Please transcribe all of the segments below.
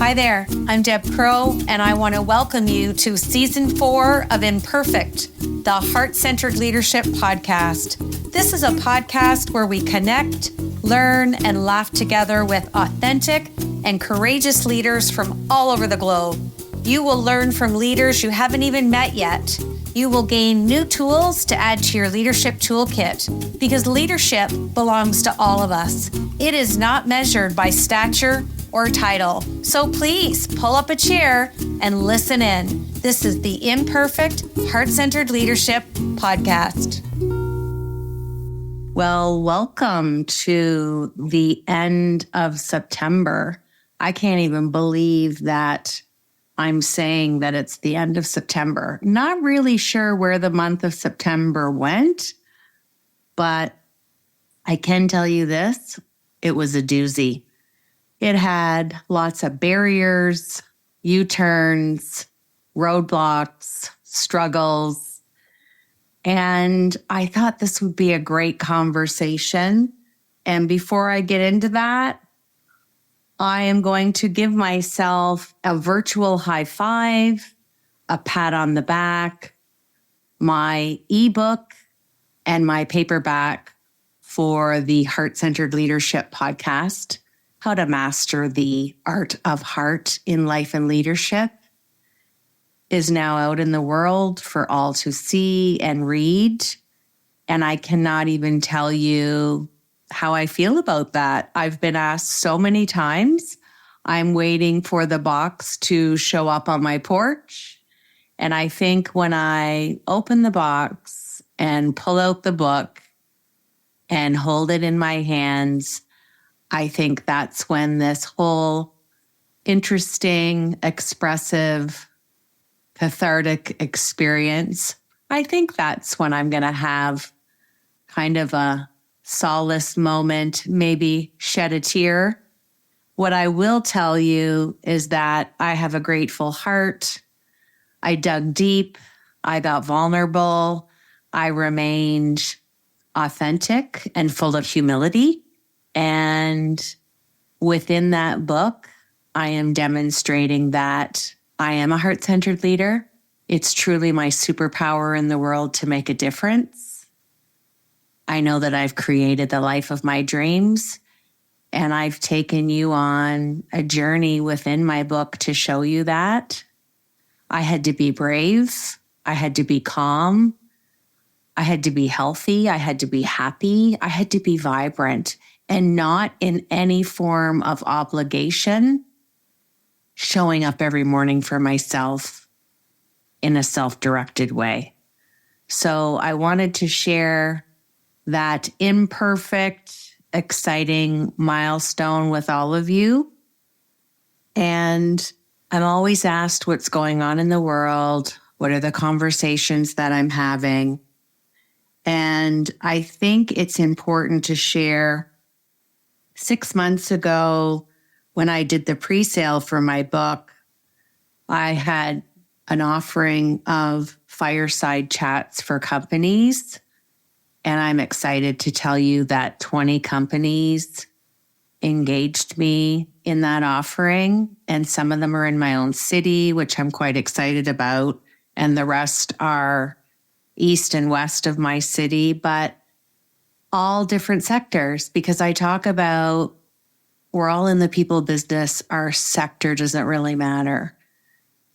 Hi there, I'm Deb Crowe, and I want to welcome you to Season 4 of Imperfect, the Heart-Centered Leadership Podcast. This is a podcast where we connect, learn, and laugh together with authentic and courageous leaders from all over the globe. You will learn from leaders you haven't even met yet. You will gain new tools to add to your leadership toolkit, because leadership belongs to all of us. It is not measured by stature or title. So please pull up a chair and listen in. This is the Imperfect Heart-Centered Leadership Podcast. Well, welcome to the end of September. I can't even believe that I'm saying that it's the end of September. Not really sure where the month of September went, but I can tell you this, it was a doozy. It had lots of barriers, U-turns, roadblocks, struggles, and I thought this would be a great conversation. And before I get into that, I am going to give myself a virtual high five, a pat on the back, my ebook, and my paperback for the Heart-Centered Leadership Podcast, How to Master the Art of Heart in Life and Leadership, is now out in the world for all to see and read. And I cannot even tell you how I feel about that. I've been asked so many times. I'm waiting for the box to show up on my porch. And I think when I open the box and pull out the book and hold it in my hands, I think that's when this whole interesting, expressive, cathartic experience, I think that's when I'm going to have kind of a solace moment, maybe shed a tear. What I will tell you is that I have a grateful heart. I dug deep. I got vulnerable. I remained authentic and full of humility. And within that book, I am demonstrating that I am a heart-centered leader. It's truly my superpower in the world to make a difference. I know that I've created the life of my dreams, and I've taken you on a journey within my book to show you that. I had to be brave. I had to be calm. I had to be healthy. I had to be happy. I had to be vibrant, and not in any form of obligation, showing up every morning for myself in a self-directed way. So I wanted to share that imperfect, exciting milestone with all of you. And I'm always asked what's going on in the world. What are the conversations that I'm having? And I think it's important to share 6 months ago, when I did the pre-sale for my book, I had an offering of fireside chats for companies. And I'm excited to tell you that 20 companies engaged me in that offering. And some of them are in my own city, which I'm quite excited about. And the rest are east and west of my city, but all different sectors, because I talk about we're all in the people business. Our sector doesn't really matter.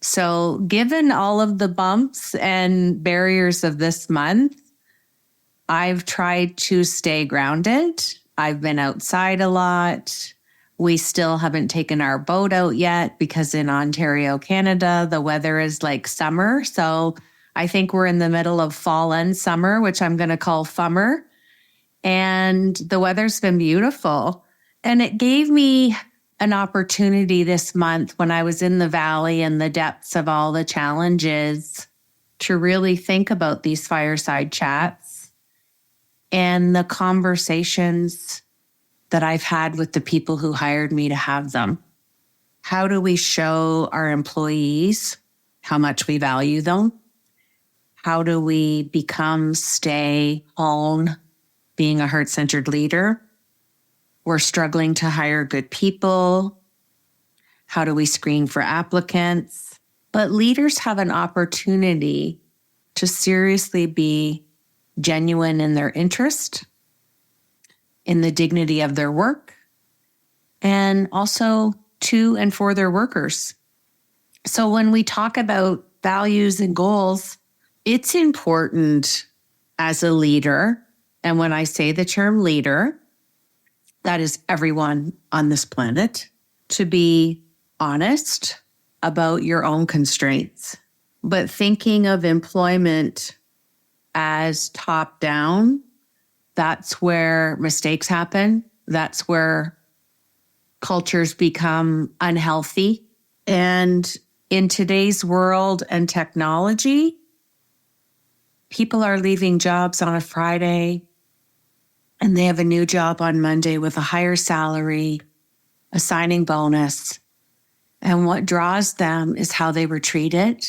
So given all of the bumps and barriers of this month, I've tried to stay grounded. I've been outside a lot. We still haven't taken our boat out yet because in Ontario, Canada, the weather is like summer. So I think we're in the middle of fall and summer, which I'm going to call fummer. And the weather's been beautiful. And it gave me an opportunity this month when I was in the valley and the depths of all the challenges to really think about these fireside chats and the conversations that I've had with the people who hired me to have them. How do we show our employees how much we value them? How do we stay on being a heart-centered leader? We're struggling to hire good people. How do we screen for applicants? But leaders have an opportunity to seriously be genuine in their interest, in the dignity of their work, and also to and for their workers. So when we talk about values and goals, it's important as a leader. And when I say the term leader, that is everyone on this planet, to be honest about your own constraints. But thinking of employment as top down, that's where mistakes happen. That's where cultures become unhealthy. And in today's world and technology, people are leaving jobs on a Friday and they have a new job on Monday with a higher salary, a signing bonus. And what draws them is how they were treated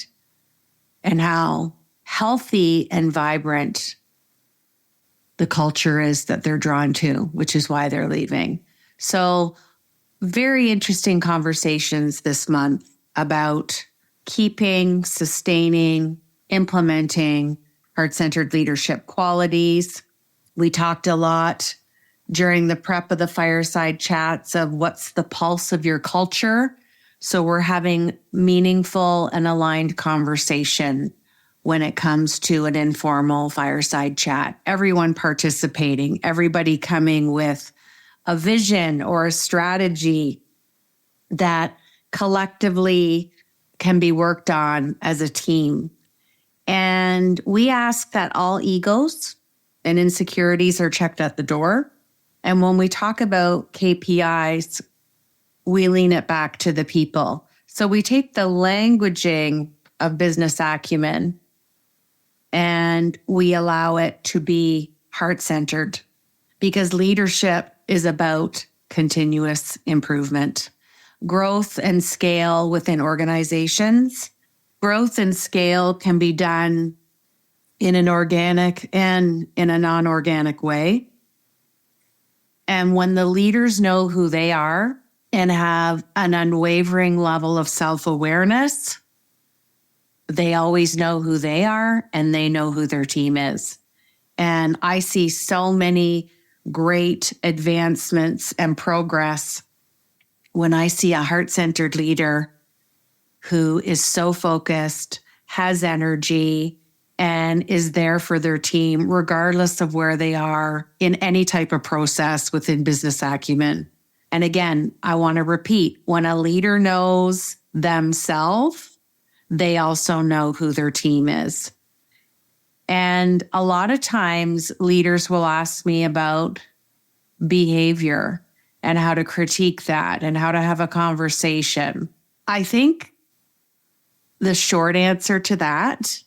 and how healthy and vibrant the culture is that they're drawn to, which is why they're leaving. So very interesting conversations this month about keeping, sustaining, implementing heart-centered leadership qualities. We talked a lot during the prep of the fireside chats of what's the pulse of your culture. So we're having meaningful and aligned conversation when it comes to an informal fireside chat. Everyone participating, everybody coming with a vision or a strategy that collectively can be worked on as a team. And we ask that all egos and insecurities are checked at the door. And when we talk about KPIs, we lean it back to the people. So we take the languaging of business acumen and we allow it to be heart-centered, because leadership is about continuous improvement, growth and scale within organizations. Growth and scale can be done in an organic and in a non-organic way. And when the leaders know who they are and have an unwavering level of self-awareness, they always know who they are and they know who their team is. And I see so many great advancements and progress when I see a heart-centered leader who is so focused, has energy, and is there for their team, regardless of where they are in any type of process within business acumen. And again, I want to repeat, when a leader knows themselves, they also know who their team is. And a lot of times leaders will ask me about behavior and how to critique that and how to have a conversation. I think the short answer to that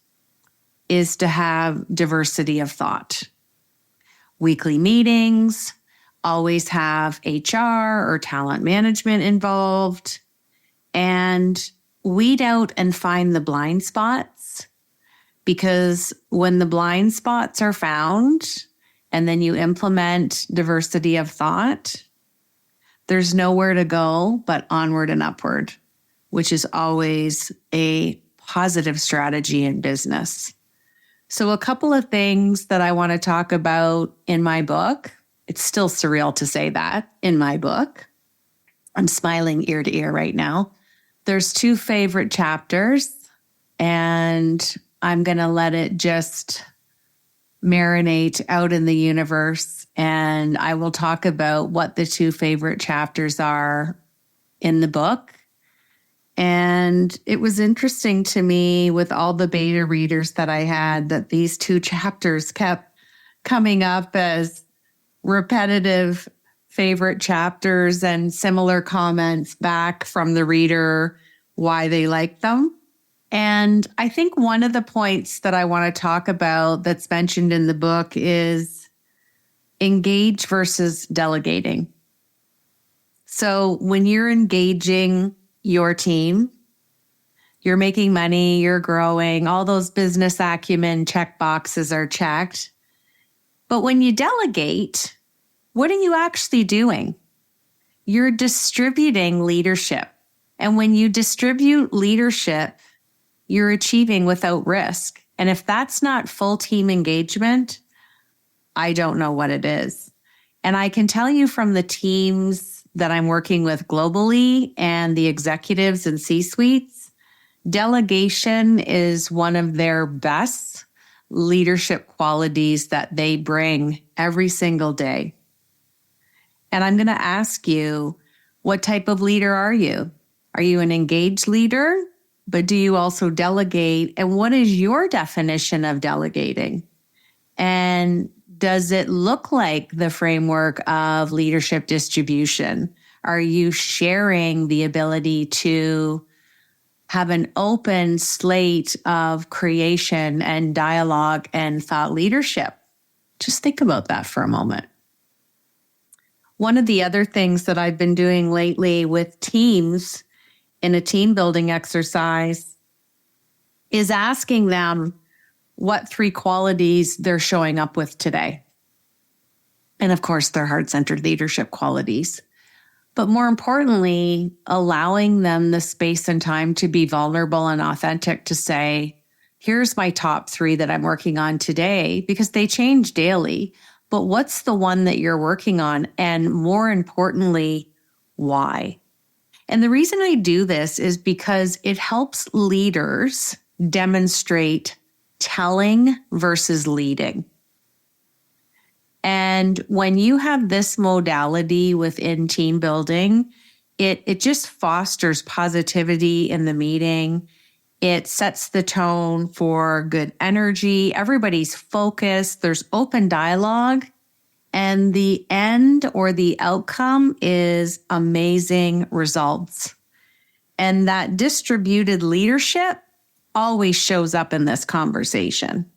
is to have diversity of thought. Weekly meetings, always have HR or talent management involved, and weed out and find the blind spots. Because when the blind spots are found and then you implement diversity of thought, there's nowhere to go but onward and upward, which is always a positive strategy in business. So a couple of things that I want to talk about in my book. It's still surreal to say that in my book. I'm smiling ear to ear right now. There's 2 favorite chapters, and I'm going to let it just marinate out in the universe. And I will talk about what the 2 favorite chapters are in the book. And it was interesting to me with all the beta readers that I had that these 2 chapters kept coming up as repetitive favorite chapters and similar comments back from the reader why they liked them. And I think one of the points that I want to talk about that's mentioned in the book is engage versus delegating. So when you're engaging your team, you're making money, you're growing, all those business acumen check boxes are checked. But when you delegate, what are you actually doing? You're distributing leadership. And when you distribute leadership, you're achieving without risk. And if that's not full team engagement, I don't know what it is. And I can tell you from the teams that I'm working with globally and the executives and C-suites, delegation is one of their best leadership qualities that they bring every single day. And I'm going to ask you, what type of leader are you? Are you an engaged leader? But do you also delegate? And what is your definition of delegating? And does it look like the framework of leadership distribution? Are you sharing the ability to have an open slate of creation and dialogue and thought leadership? Just think about that for a moment. One of the other things that I've been doing lately with teams in a team building exercise is asking them what 3 qualities they're showing up with today. And of course, they're heart-centered leadership qualities. But more importantly, allowing them the space and time to be vulnerable and authentic to say, here's my top 3 that I'm working on today, because they change daily. But what's the one that you're working on? And more importantly, why? And the reason I do this is because it helps leaders demonstrate telling versus leading. And when you have this modality within team building, it just fosters positivity in the meeting. It sets the tone for good energy. Everybody's focused. There's open dialogue. And the end or the outcome is amazing results. And that distributed leadership always shows up in this conversation.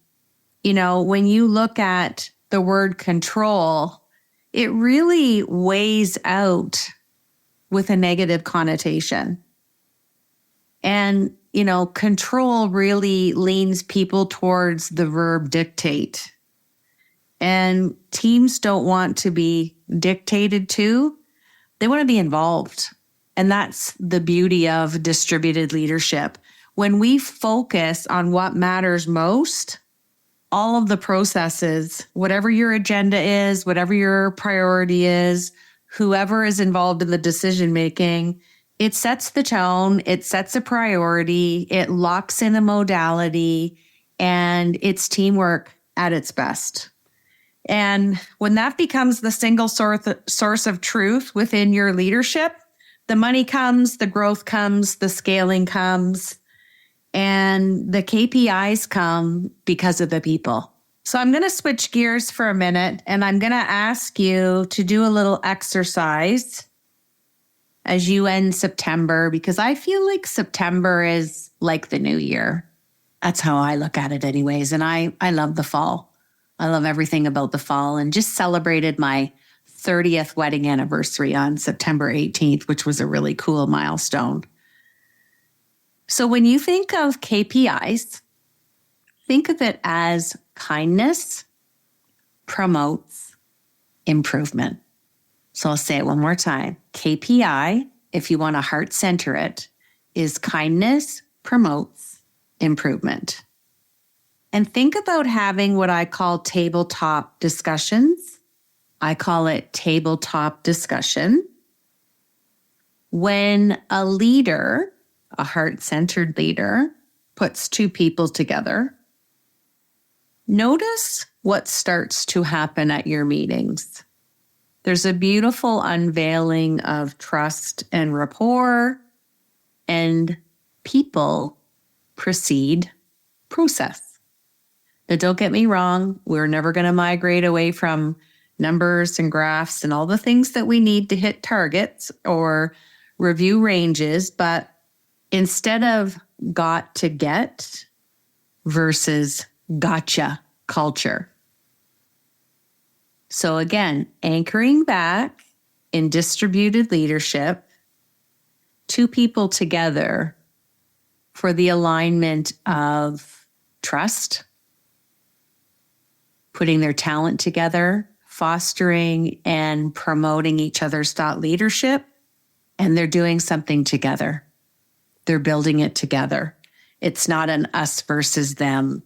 You know, when you look at the word control, it really weighs out with a negative connotation. And, you know, control really leans people towards the verb dictate. And teams don't want to be dictated to. They want to be involved. And that's the beauty of distributed leadership. When we focus on what matters most, all of the processes, whatever your agenda is, whatever your priority is, whoever is involved in the decision making, it sets the tone, it sets a priority, it locks in a modality, and it's teamwork at its best. And when that becomes the single source of truth within your leadership, the money comes, the growth comes, the scaling comes, and the KPIs come because of the people. So I'm going to switch gears for a minute, and I'm going to ask you to do a little exercise as you end September, because I feel like September is like the new year. That's how I look at it anyways. And I love the fall. I love everything about the fall, and just celebrated my 30th wedding anniversary on September 18th, which was a really cool milestone. So when you think of KPIs, think of it as kindness promotes improvement. So I'll say it one more time. KPI, if you want to heart center it, is kindness promotes improvement. And think about having what I call tabletop discussions. I call it tabletop discussion. When a leader, a heart-centered leader, puts 2 people together, notice what starts to happen at your meetings. There's a beautiful unveiling of trust and rapport, and people proceed process. Now, don't get me wrong, we're never going to migrate away from numbers and graphs and all the things that we need to hit targets or review ranges, but instead of got to get versus gotcha culture. So again, anchoring back in distributed leadership, 2 people together for the alignment of trust, putting their talent together, fostering and promoting each other's thought leadership, and they're doing something together. They're building it together. It's not an us versus them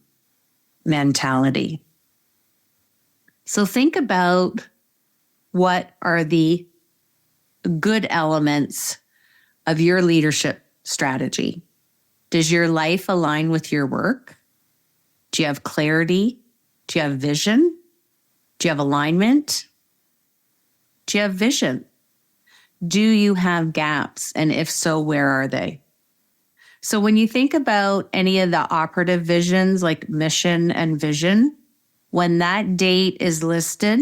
mentality. So think about what are the good elements of your leadership strategy. Does your life align with your work? Do you have clarity? Do you have vision? Do you have alignment? Do you have vision? Do you have gaps? And if so, where are they? So when you think about any of the operative visions like mission and vision, when that date is listed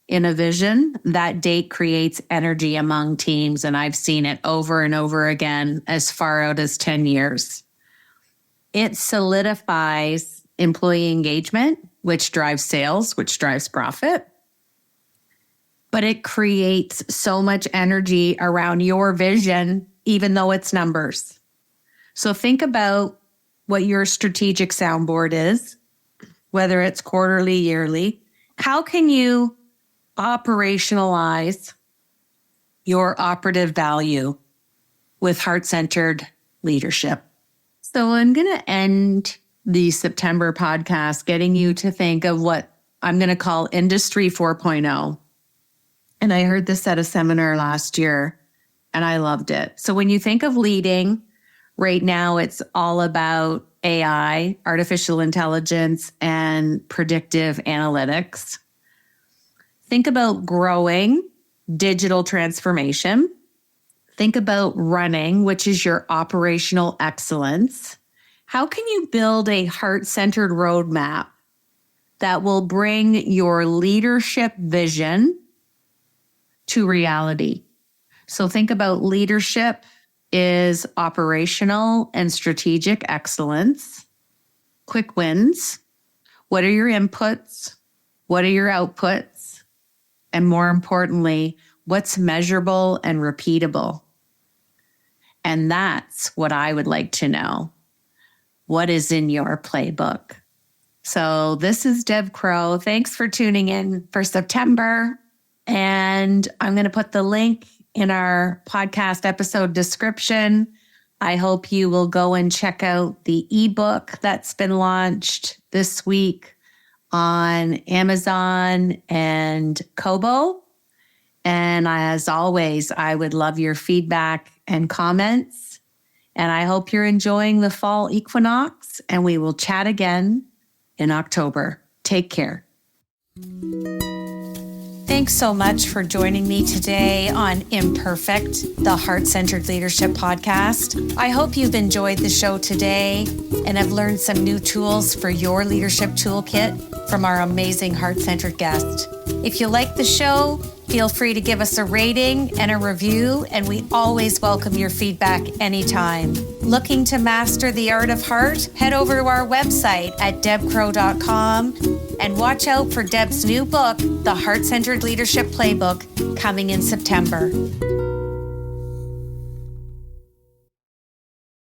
in a vision, that date creates energy among teams. And I've seen it over and over again as far out as 10 years. It solidifies employee engagement, which drives sales, which drives profit. But it creates so much energy around your vision, even though it's numbers. So think about what your strategic soundboard is, whether it's quarterly, yearly. How can you operationalize your operative value with heart-centered leadership? So I'm going to end the September podcast getting you to think of what I'm going to call Industry 4.0. And I heard this at a seminar last year, and I loved it. So when you think of leading, right now it's all about AI, artificial intelligence, and predictive analytics. Think about growing, digital transformation. Think about running, which is your operational excellence. How can you build a heart-centered roadmap that will bring your leadership vision to reality? So think about leadership is operational and strategic excellence, quick wins. What are your inputs? What are your outputs? And more importantly, what's measurable and repeatable? And that's what I would like to know. What is in your playbook? So this is Deb Crowe. Thanks for tuning in for September. And I'm going to put the link in our podcast episode description. I hope you will go and check out the ebook that's been launched this week on Amazon and Kobo. And as always, I would love your feedback and comments. And I hope you're enjoying the fall equinox, and we will chat again in October. Take care. Thanks so much for joining me today on Imperfect, the Heart-Centered Leadership Podcast. I hope you've enjoyed the show today and have learned some new tools for your leadership toolkit from our amazing heart-centered guest. If you like the show, feel free to give us a rating and a review, and we always welcome your feedback anytime. Looking to master the art of heart? Head over to our website at debcrowe.com and watch out for Deb's new book, The Heart-Centered Leadership Playbook, coming in September.